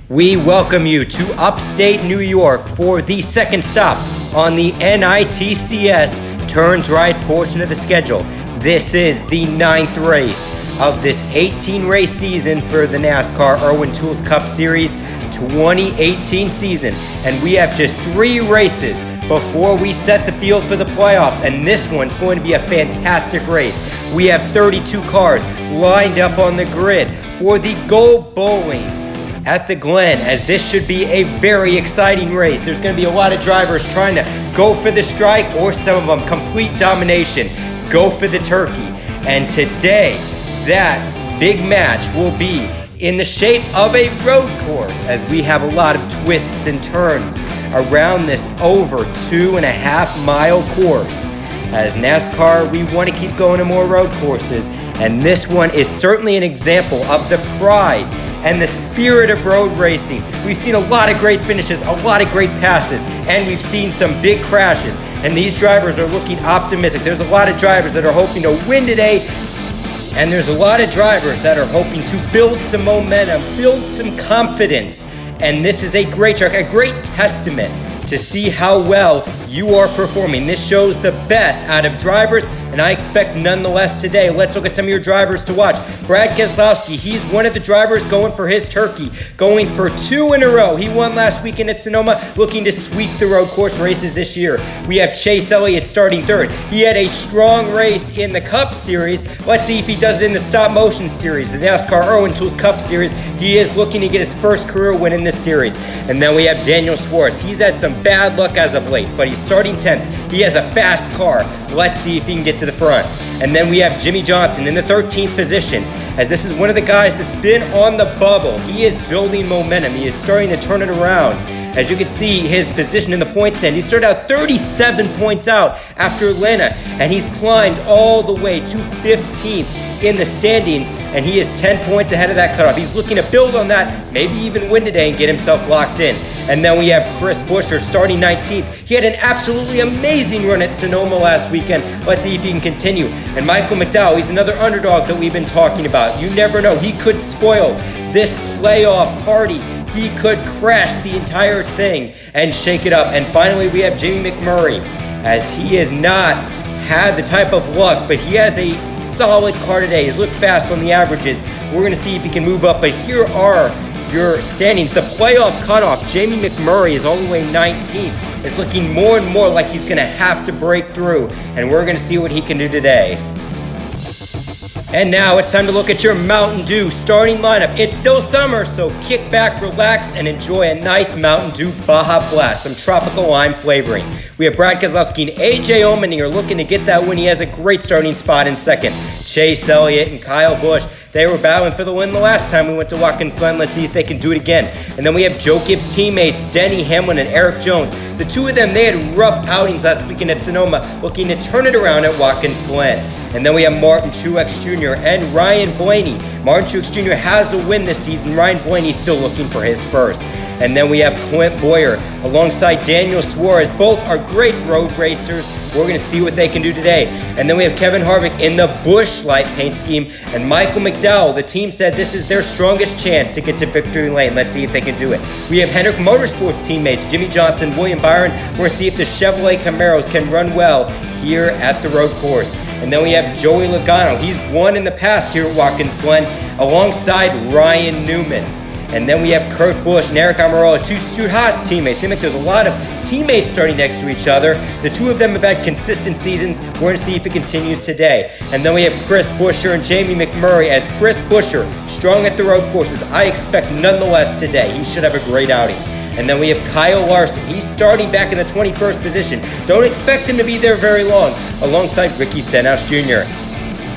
We welcome you to upstate New York for the second stop on the NITCS Turns Right portion of the schedule. This is the 9th race of this 18-race season for the NASCAR Irwin Tools Cup Series 2018 season. And we have just 3 races before we set the field for the playoffs, and this one's going to be a fantastic race. We have 32 cars lined up on the grid for the Go Bowling at the Glen, as this should be a very exciting race. There's going to be a lot of drivers trying to go for the strike, or some of them complete domination, go for the turkey. And today, that big match will be in the shape of a road course, as we have a lot of twists and turns around this over 2.5 mile course. As NASCAR, we want to keep going to more road courses, and this one is certainly an example of the pride and the spirit of road racing. We've seen a lot of great finishes, a lot of great passes, and we've seen some big crashes. And these drivers are looking optimistic. There's a lot of drivers that are hoping to win today, and there's a lot of drivers that are hoping to build some momentum, build some confidence. And this is a great track, a great testament to see how well you are performing. This shows the best out of drivers, and I expect nonetheless today. Let's look at some of your drivers to watch. Brad Keselowski, he's one of the drivers going for his turkey, going for 2 in a row. He won last weekend at Sonoma, looking to sweep the road course races this year. We have Chase Elliott starting 3rd. He had a strong race in the Cup Series. Let's see if he does it in the Stop Motion Series, the NASCAR Irwin Tools Cup Series. He is looking to get his first career win in this series. And then we have Daniel Suarez. He's had some bad luck as of late, but he's starting 10th. He has a fast car. Let's see if he can get to the front. And then we have Jimmie Johnson in the 13th position, as this is one of the guys that's been on the bubble. He is building momentum. He is starting to turn it around. As you can see, his position in the point stand, he started out 37 points out after Atlanta, and he's climbed all the way to 15th in the standings, and he is 10 points ahead of that cutoff. He's looking to build on that, maybe even win today and get himself locked in. And then we have Chris Buescher starting 19th. He had an absolutely amazing run at Sonoma last weekend. Let's see if he can continue. And Michael McDowell, he's another underdog that we've been talking about. You never know. He could spoil this playoff party. He could crash the entire thing and shake it up. And finally, we have Jamie McMurray, as he is not had the type of luck, but he has a solid car today. He's looked fast on the averages. We're going to see if he can move up, but here are your standings. The playoff cutoff, Jamie McMurray is all the way 19th. It's looking more and more like he's going to have to break through, and we're going to see what he can do today. And now it's time to look at your Mountain Dew starting lineup. It's still summer, so kick back, relax, and enjoy a nice Mountain Dew Baja Blast, some tropical lime flavoring. We have Brad Keselowski and Aj Allmendinger looking to get that win. He has a great starting spot in 2nd. Chase Elliott and Kyle Busch, they were battling for the win the last time we went to Watkins Glen. Let's see if they can do it again. And then we have Joe Gibbs' teammates, Denny Hamlin and Eric Jones. The two of them, they had rough outings last weekend at Sonoma, looking to turn it around at Watkins Glen. And then we have Martin Truex Jr. and Ryan Blaney. Martin Truex Jr. has a win this season. Ryan Blaney still looking for his first. And then we have Clint Boyer alongside Daniel Suarez. Both are great road racers. We're going to see what they can do today. And then we have Kevin Harvick in the Busch Light paint scheme. And Michael McDowell, the team said this is their strongest chance to get to victory lane. Let's see if they can do it. We have Hendrick Motorsports teammates, Jimmie Johnson, William Byron. We're going to see if the Chevrolet Camaros can run well here at the road course. And then we have Joey Logano. He's won in the past here at Watkins Glen alongside Ryan Newman. And then we have Kurt Busch and Eric Almirola, two Stu Haas teammates. Seems like there's a lot of teammates starting next to each other. The two of them have had consistent seasons. We're going to see if it continues today. And then we have Chris Buescher and Jamie McMurray. As Chris Buescher, strong at the road courses, I expect nonetheless today he should have a great outing. And then we have Kyle Larson. He's starting back in the 21st position. Don't expect him to be there very long, alongside Ricky Stenhouse Jr.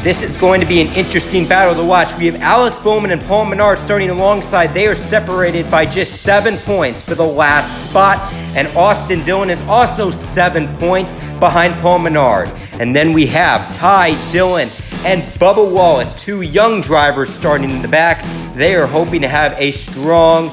This is going to be an interesting battle to watch. We have Alex Bowman and Paul Menard starting alongside. They are separated by just 7 points for the last spot. And Austin Dillon is also 7 points behind Paul Menard. And then we have Ty Dillon and Bubba Wallace, 2 young drivers starting in the back. They are hoping to have a strong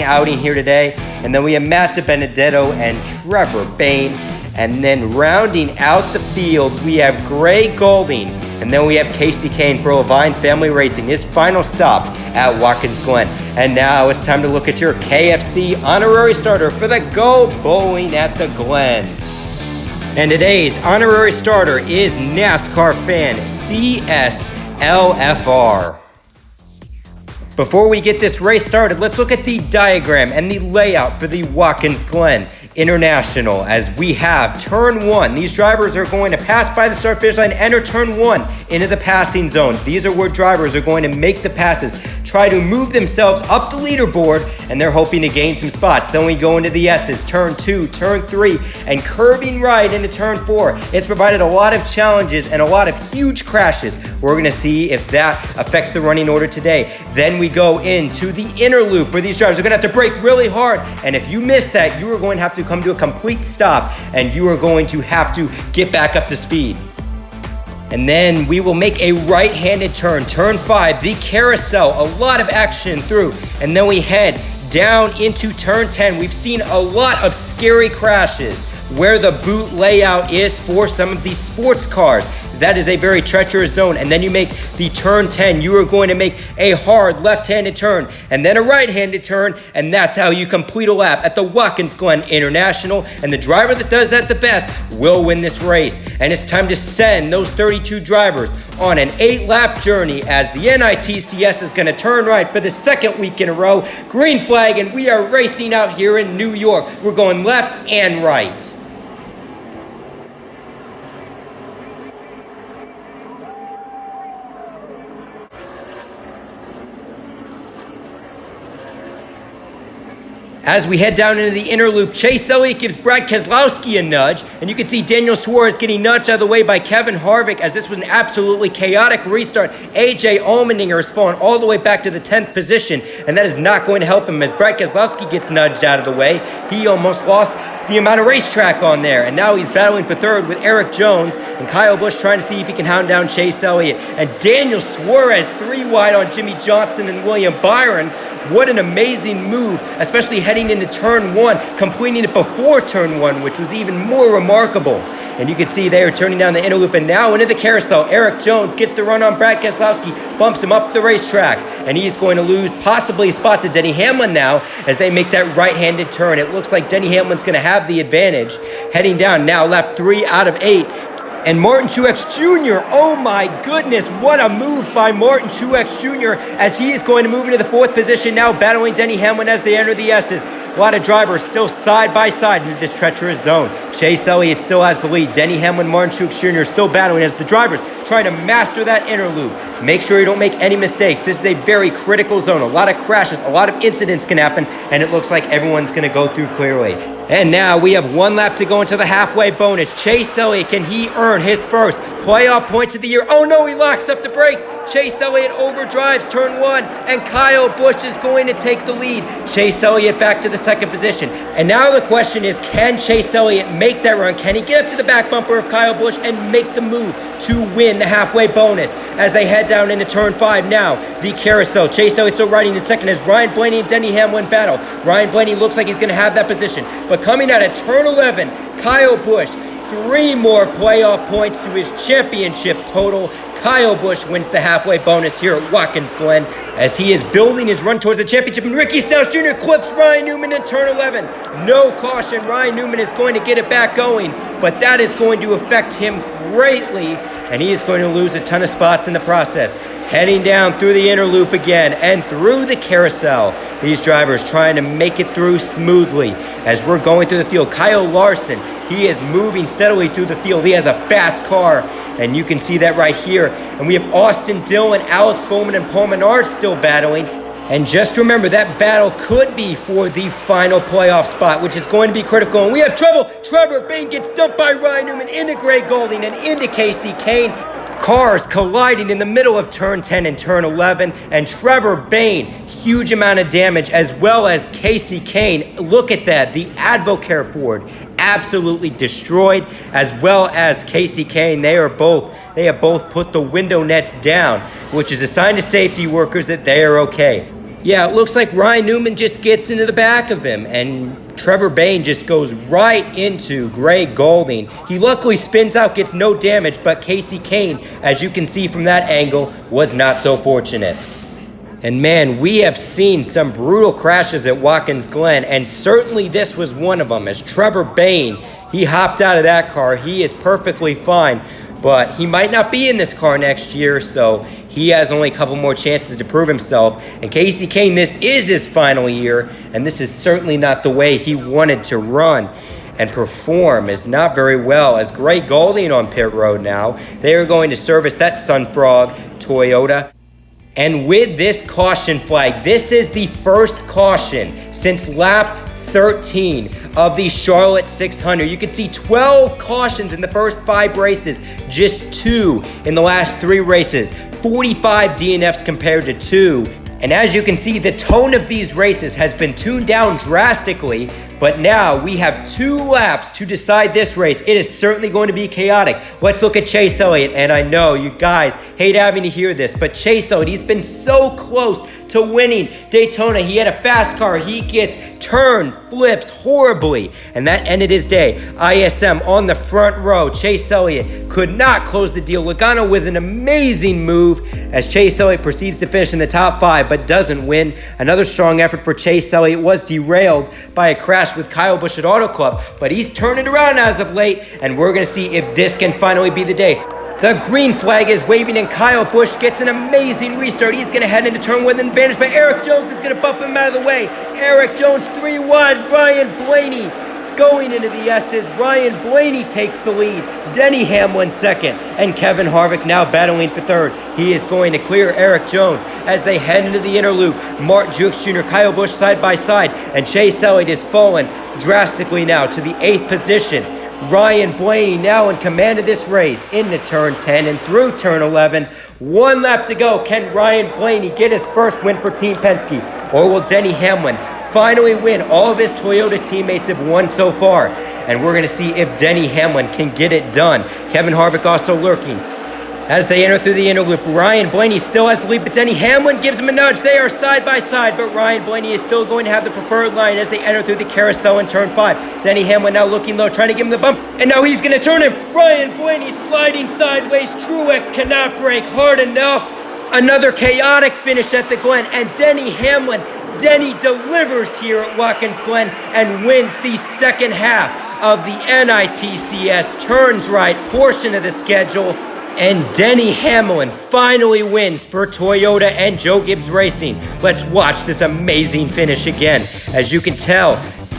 outing here today. And then we have Matt DiBenedetto and Trevor Bayne. And then rounding out the field, we have Gray Golding. And then we have Casey Kane for Levine Family Racing, his final stop at Watkins Glen. And now it's time to look at your KFC honorary starter for the Go Bowling at the Glen. And today's honorary starter is NASCAR fan CSLFR. Before we get this race started, let's look at the diagram and the layout for the Watkins Glen International. As we have turn 1, these drivers are going to pass by the start finish line, enter turn 1 into the passing zone. These are where drivers are going to make the passes, try to move themselves up the leaderboard, and they're hoping to gain some spots. Then we go into the S's, turn 2, turn 3, and curving right into turn 4. It's provided a lot of challenges and a lot of huge crashes. We're going to see if that affects the running order today. Then we go into the inner loop where these drivers are going to have to brake really hard, and if you miss that, you are going to have to come to a complete stop, and you are going to have to get back up to speed. And then we will make a right-handed turn, turn 5, the carousel, a lot of action through. And then we head down into turn 10. We've seen a lot of scary crashes where the boot layout is for some of these sports cars. That is a very treacherous zone. And then you make the turn 10. You are going to make a hard left-handed turn and then a right-handed turn, and that's how you complete a lap at the Watkins Glen International. And the driver that does that the best will win this race. And it's time to send those 32 drivers on an 8-lap journey as the NITCS is going to turn right for the second week in a row. Green flag, and we are racing out here in New York. We're going left and right. As we head down into the inner loop, Chase Elliott gives Brad Keselowski a nudge, and you can see Daniel Suarez getting nudged out of the way by Kevin Harvick as this was an absolutely chaotic restart. Aj Allmendinger has fallen all the way back to the 10th position, and that is not going to help him as Brad Keselowski gets nudged out of the way. He almost lost the amount of racetrack on there, and now he's battling for third with Eric Jones and Kyle Busch trying to see if he can hound down Chase Elliott. And Daniel Suarez 3 wide on Jimmy Johnson and William Byron. What an amazing move, especially heading into turn 1, completing it before turn 1, which was even more remarkable. And you can see they are turning down the inner loop and now into the carousel. Eric Jones gets the run on Brad Keselowski, bumps him up the racetrack, and he's going to lose possibly a spot to Denny Hamlin now as they make that right-handed turn. It looks like Denny Hamlin's going to have the advantage. Heading down now, lap 3 out of 8. And Martin Truex Jr., oh my goodness, what a move by Martin Truex Jr. as he is going to move into the 4th position now, battling Denny Hamlin as they enter the S's. A lot of drivers still side by side into this treacherous zone. Chase Elliott still has the lead. Denny Hamlin, Martin Truex Jr. still battling as the drivers trying to master that inner loop. Make sure you don't make any mistakes. This is a very critical zone. A lot of crashes, a lot of incidents can happen, and it looks like everyone's going to go through clearly. And now we have 1 lap to go into the halfway bonus. Chase Elliott, can he earn his first playoff points of the year? Oh no, he locks up the brakes. Chase Elliott overdrives turn 1, and Kyle Busch is going to take the lead. Chase Elliott back to the 2nd position. And now the question is, can Chase Elliott make that run? Can he get up to the back bumper of Kyle Busch and make the move to win the halfway bonus? As they head down into turn 5 now, the carousel. Chase Elliott still riding in 2nd as Ryan Blaney and Denny Hamlin battle. Ryan Blaney looks like he's going to have that position. But coming out of turn 11, Kyle Busch, 3 more playoff points to his championship total. Kyle Busch wins the halfway bonus here at Watkins Glen as he is building his run towards the championship. And Ricky Stenhouse Jr. clips Ryan Newman in turn 11. No caution. Ryan Newman is going to get it back going, but that is going to affect him greatly, and he is going to lose a ton of spots in the process. Heading down through the inner loop again and through the carousel. These drivers trying to make it through smoothly as we're going through the field. Kyle Larson, he is moving steadily through the field. He has a fast car, and you can see that right here. And we have Austin Dillon, Alex Bowman, and Paul Menard still battling. And just remember, that battle could be for the final playoff spot, which is going to be critical. And we have trouble. Trevor Bayne gets dumped by Ryan Newman into Greg Golding and into Kasey Kahne. Cars colliding in the middle of turn 10 and turn 11. And Trevor Bayne, huge amount of damage, as well as Kasey Kahne. Look at that. The Advocare Ford absolutely destroyed, as well as Kasey Kahne. They have both put the window nets down, which is a sign to safety workers that they are okay. Yeah, it looks like Ryan Newman just gets into the back of him, and Trevor Bayne just goes right into Greg Golding. He luckily spins out, gets no damage, but Kasey Kahne, as you can see from that angle, was not so fortunate. And man, we have seen some brutal crashes at Watkins Glen, and certainly this was one of them, as Trevor Bayne, he hopped out of that car. He is perfectly fine, but he might not be in this car next year, so he has only a couple more chances to prove himself. And Kasey Kahne, this is his final year, and this is certainly not the way he wanted to run and perform, is not very well. As Greg Golding on pit road now, they are going to service that Sunfrog Toyota. And with this caution flag, this is the first caution since lap 13 of the Charlotte 600. You can see 12 cautions in the first 5 races, just 2 in the last 3 races, 45 DNFs compared to 2. And as you can see, the tone of these races has been tuned down drastically, but now we have 2 laps to decide this race. It is certainly going to be chaotic. Let's look at Chase Elliott, and I know you guys hate having to hear this, but Chase Elliott, he's been so close to winning Daytona. He had a fast car. He gets flips horribly, and that ended his day. ISM on the front row. Chase Elliott could not close the deal. Logano with an amazing move as Chase Elliott proceeds to finish in the top 5, but doesn't win. Another strong effort for Chase Elliott was derailed by a crash with Kyle Busch at Auto Club, but he's turned it around as of late, and we're going to see if this can finally be the day. The green flag is waving, and Kyle Busch gets an amazing restart. He's going to head into turn 1 with an advantage, but Erik Jones is going to bump him out of the way. Erik Jones 3 wide. Ryan Blaney going into the S's. Ryan Blaney takes the lead. Denny Hamlin second, and Kevin Harvick now battling for third. He is going to clear Erik Jones as they head into the inner loop. Martin Truex Jr., Kyle Busch side by side, and Chase Elliott is fallen drastically now to the 8th position. Ryan Blaney now in command of this race into turn 10 and through turn 11. 1 lap to go. Can Ryan Blaney get his first win for Team Penske? Or will Denny Hamlin finally win? All of his Toyota teammates have won so far, and we're going to see if Denny Hamlin can get it done. Kevin Harvick also lurking. As they enter through the inner loop, Ryan Blaney still has the lead, but Denny Hamlin gives him a nudge. They are side by side, but Ryan Blaney is still going to have the preferred line as they enter through the carousel in turn 5. Denny Hamlin now looking low, trying to give him the bump, and now he's going to turn him. Ryan Blaney sliding sideways. Truex cannot brake hard enough. Another chaotic finish at the Glen, and Denny delivers here at Watkins Glen and wins the second half of the NITCS Turns Right portion of the schedule. And Denny Hamlin finally wins for Toyota and Joe Gibbs Racing. Let's watch this amazing finish again. As you can tell,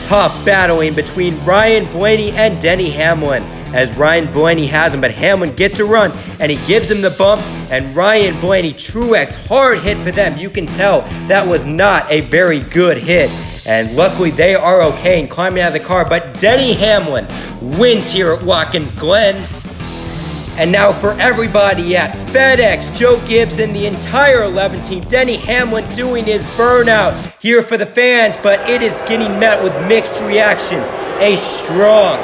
tough battling between Ryan Blaney and Denny Hamlin, as Ryan Blaney has him, but Hamlin gets a run and he gives him the bump, and Ryan Blaney, Truex, hard hit for them. You can tell that was not a very good hit, and luckily they are okay in climbing out of the car, but Denny Hamlin wins here at Watkins Glen. And now for everybody at FedEx, Joe Gibbs and the entire 11 team, Denny Hamlin doing his burnout here for the fans, but it is getting met with mixed reactions. A strong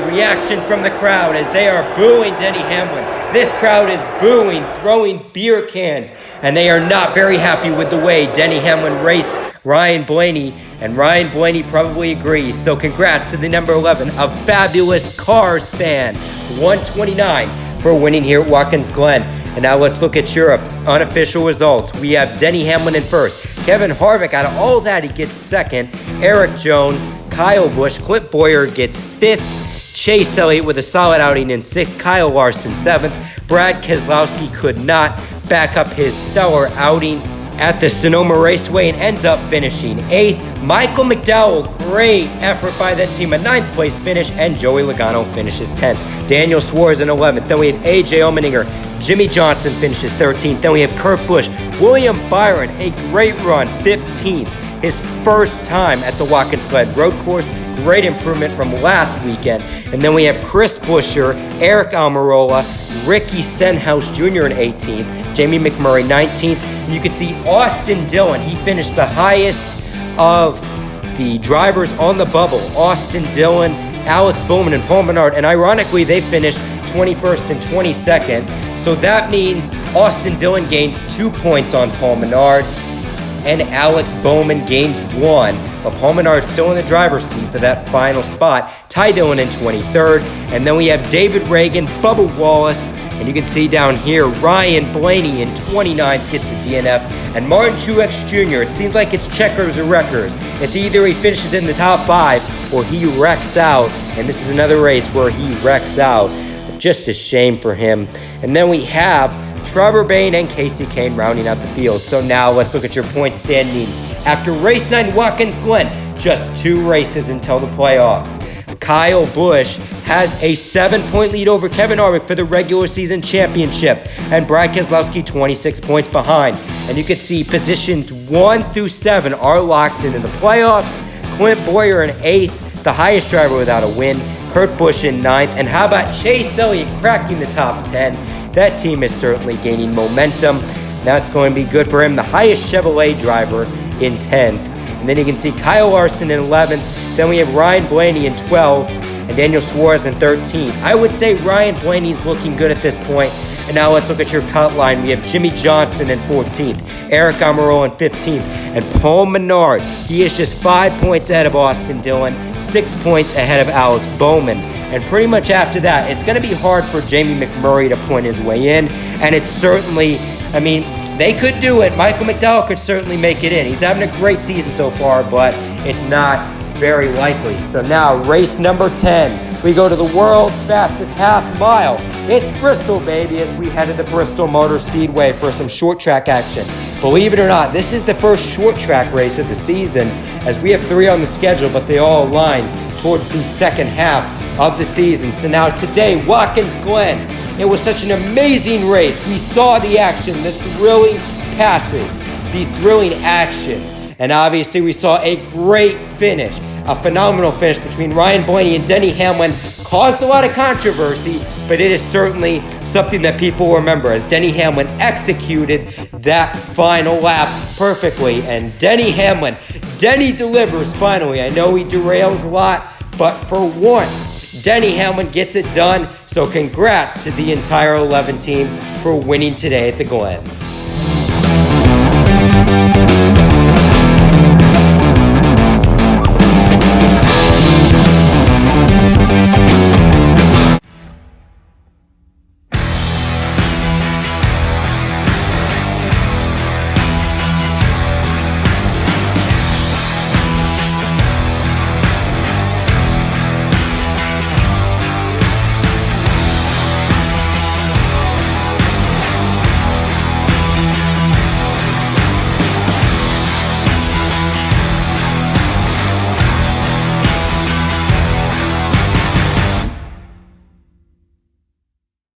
reaction from the crowd as they are booing Denny Hamlin. This crowd is booing, throwing beer cans, and they are not very happy with the way Denny Hamlin raced Ryan Blaney, and Ryan Blaney probably agrees. So congrats to the number 11, a fabulous Cars fan, 129 for winning here at Watkins Glen. And now let's look at your unofficial results. We have Denny Hamlin in first. Kevin Harvick, out of all that, he gets second. Erik Jones, Kyle Busch, Clint Bowyer gets 5th. Chase Elliott with a solid outing in 6th. Kyle Larson 7th. Brad Keselowski could not back up his stellar outing at the Sonoma Raceway and ends up finishing 8th. Michael McDowell, great effort by that team, a 9th place finish, and Joey Logano finishes 10th. Daniel Suarez in 11th. Then we have Aj Allmendinger, Jimmy Johnson finishes 13th. Then we have Kurt Busch. William Byron, a great run, 15th. His first time at the Watkins Glen road course. Great improvement from last weekend. And then we have Chris Buescher, Eric Almirola, Ricky Stenhouse Jr. in 18th, Jamie McMurray 19th. And you can see Austin Dillon. He finished the highest of the drivers on the bubble. Austin Dillon, Alex Bowman, and Paul Menard. And ironically, they finished 21st and 22nd. So that means Austin Dillon gains 2 points on Paul Menard, and Alex Bowman gains 1. But Paul Menard's still in the driver's seat for that final spot. Ty Dillon in 23rd. And then we have David Reagan, Bubba Wallace, and you can see down here, Ryan Blaney in 29th gets a DNF. And Martin Truex Jr., it seems like it's checkers or wreckers. It's either he finishes in the top 5 or he wrecks out. And this is another race where he wrecks out. Just a shame for him. And then we have Trevor Bayne and Casey Kane rounding out the field. So now let's look at your point standings. After race 9 Watkins Glen, just 2 races until the playoffs. Kyle Busch has a 7-point lead over Kevin Harvick for the regular season championship, and Brad Keselowski 26 points behind. And you can see positions 1 through 7 are locked in the playoffs. Clint Boyer in 8th, the highest driver without a win. Kurt Busch in 9th, and how about Chase Elliott cracking the top 10? That team is certainly gaining momentum. That's going to be good for him. The highest Chevrolet driver in 10th. And then you can see Kyle Larson in 11th. Then we have Ryan Blaney in 12th and Daniel Suarez in 13th. I would say Ryan Blaney's looking good at this point. And now let's look at your cut line. We have Jimmy Johnson in 14th, Eric Almirola in 15th, and Paul Menard. He is just 5 points ahead of Austin Dillon, 6 points ahead of Alex Bowman. And pretty much after that, it's going to be hard for Jamie McMurray to point his way in. And it's certainly, they could do it. Michael McDowell could certainly make it in. He's having a great season so far, but it's not very likely. So now, race number 10. We go to the world's fastest half mile. It's Bristol, baby, as we head to the Bristol Motor Speedway for some short track action. Believe it or not, this is the first short track race of the season, as we have 3 on the schedule, but they all align towards the second half of the season. So now today, Watkins Glen. It was such an amazing race. We saw the action, the thrilling passes, the thrilling action. And obviously we saw a great finish, a phenomenal finish between Ryan Blaney and Denny Hamlin. Caused a lot of controversy, but it is certainly something that people will remember, as Denny Hamlin executed that final lap perfectly. And Denny delivers finally. I know he derails a lot, but for once, Denny Hamlin gets it done. So congrats to the entire 11 team for winning today at the Glen.